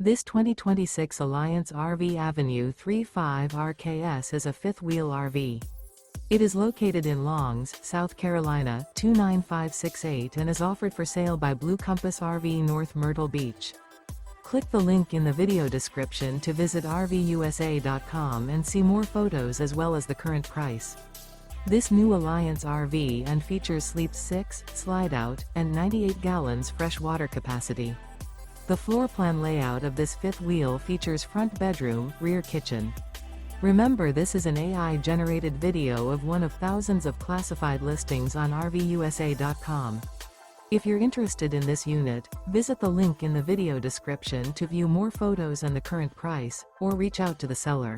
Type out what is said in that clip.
This 2026 Alliance RV Avenue 35 RKS is a fifth-wheel RV. It is located in Longs, South Carolina, 29568 and is offered for sale by Blue Compass RV North Myrtle Beach. Click the link in the video description to visit RVUSA.com and see more photos as well as the current price. This new Alliance RV and features sleeps 6, slide-out, and 98 gallons fresh water capacity. The floor plan layout of this fifth wheel features front bedroom, rear kitchen. Remember, this is an AI-generated video of one of thousands of classified listings on RVUSA.com. If you're interested in this unit, visit the link in the video description to view more photos and the current price, or reach out to the seller.